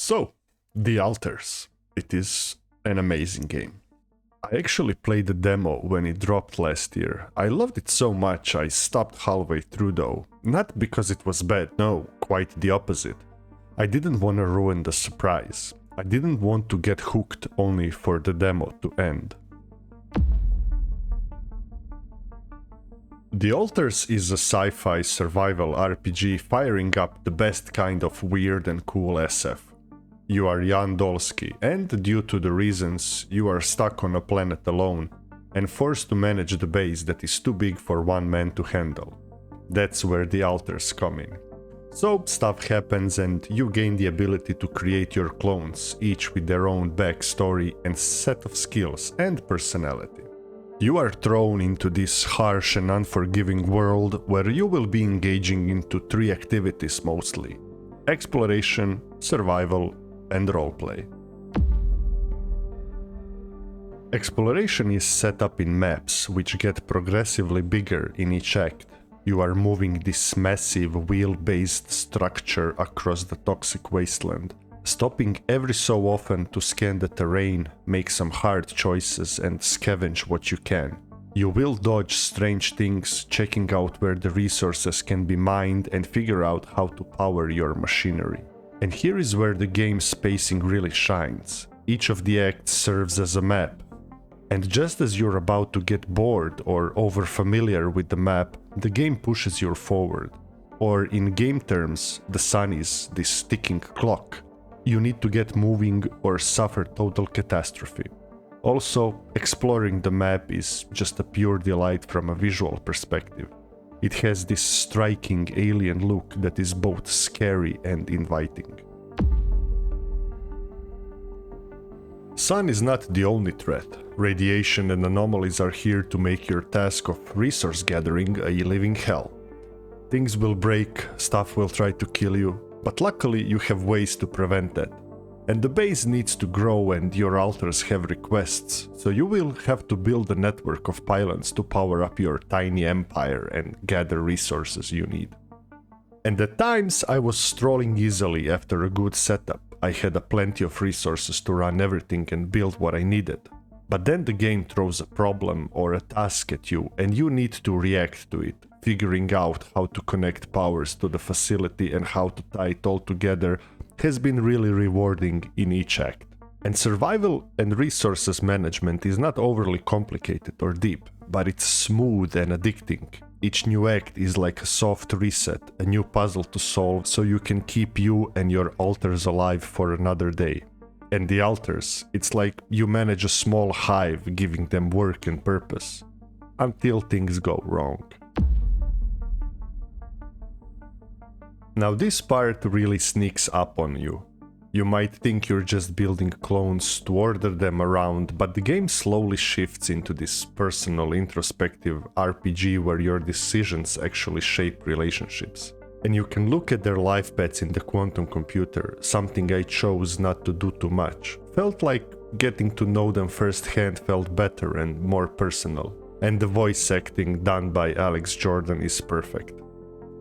So, The Alters. It is an amazing game. I actually played the demo when it dropped last year. I loved it so much I stopped halfway through though. Not because it was bad, no, quite the opposite. I didn't want to ruin the surprise. I didn't want to get hooked only for the demo to end. The Alters is a sci-fi survival RPG firing up the best kind of weird and cool SF. You are Jan Dolsky, and due to the reasons, you are stuck on a planet alone and forced to manage the base that is too big for one man to handle. That's where the Alters come in. So stuff happens and you gain the ability to create your clones, each with their own backstory and set of skills and personality. You are thrown into this harsh and unforgiving world where you will be engaging into three activities mostly: exploration, survival, and roleplay. Exploration is set up in maps which get progressively bigger in each act. You are moving this massive wheel-based structure across the toxic wasteland, stopping every so often to scan the terrain, make some hard choices and scavenge what you can. You will dodge strange things, checking out where the resources can be mined and figure out how to power your machinery. And here is where the game's pacing really shines. Each of the acts serves as a map. And just as you're about to get bored or over-familiar with the map, the game pushes you forward. Or in game terms, the sun is this ticking clock. You need to get moving or suffer total catastrophe. Also, exploring the map is just a pure delight from a visual perspective. It has this striking alien look that is both scary and inviting. Sun is not the only threat. Radiation and anomalies are here to make your task of resource gathering a living hell. Things will break, stuff will try to kill you, but luckily you have ways to prevent that. And the base needs to grow and your alters have requests, so you will have to build a network of pylons to power up your tiny empire and gather resources you need. And at times I was strolling easily after a good setup. I had plenty of resources to run everything and build what I needed. But then the game throws a problem or a task at you and you need to react to it, figuring out how to connect powers to the facility and how to tie it all together has been really rewarding in each act. And survival and resources management is not overly complicated or deep, but it's smooth and addicting. Each new act is like a soft reset, a new puzzle to solve so you can keep you and your alters alive for another day. And the alters, it's like you manage a small hive, giving them work and purpose. Until things go wrong. Now this part really sneaks up on you. You might think you're just building clones to order them around, but the game slowly shifts into this personal, introspective RPG where your decisions actually shape relationships. And you can look at their life paths in the quantum computer, something I chose not to do too much. Felt like getting to know them firsthand felt better and more personal. And the voice acting done by Alex Jordan is perfect.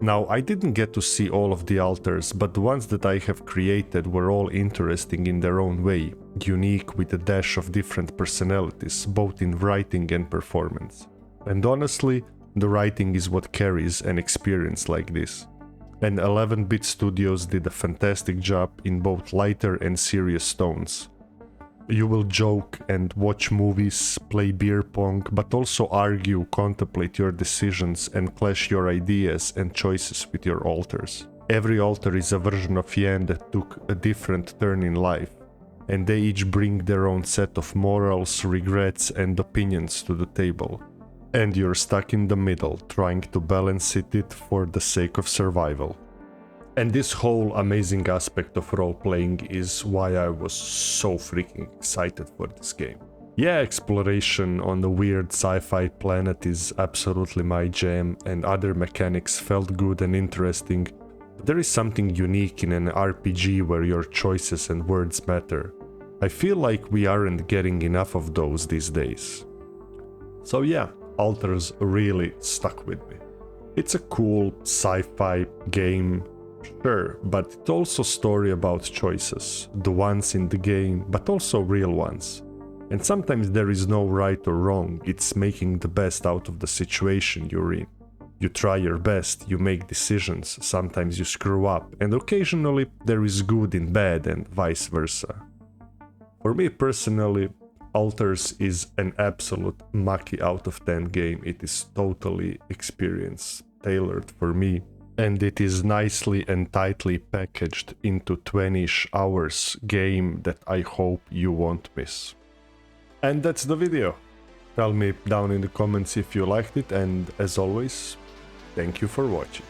Now, I didn't get to see all of the alters, but the ones that I have created were all interesting in their own way, unique with a dash of different personalities, both in writing and performance. And honestly, the writing is what carries an experience like this. And 11-bit Studios did a fantastic job in both lighter and serious tones. You will joke and watch movies, play beer pong, but also argue, contemplate your decisions and clash your ideas and choices with your alters. Every alter is a version of Yan that took a different turn in life, and they each bring their own set of morals, regrets and opinions to the table. And you're stuck in the middle, trying to balance it for the sake of survival. And this whole amazing aspect of role-playing is why I was so freaking excited for this game. Yeah, exploration on the weird sci-fi planet is absolutely my jam, and other mechanics felt good and interesting, but there is something unique in an RPG where your choices and words matter. I feel like we aren't getting enough of those these days. So yeah, Alters really stuck with me. It's a cool sci-fi game, Sure, but it's also a story about choices, the ones in the game, but also real ones. And sometimes there is no right or wrong, it's making the best out of the situation you're in. You try your best, you make decisions, sometimes you screw up, and occasionally there is good in bad and vice versa. For me personally, Alters is an absolute Maki out of 10 game. It is totally experience tailored for me, and it is nicely and tightly packaged into 20-ish hours game that I hope you won't miss. And that's the video. Tell me down in the comments if you liked it, and as always, thank you for watching.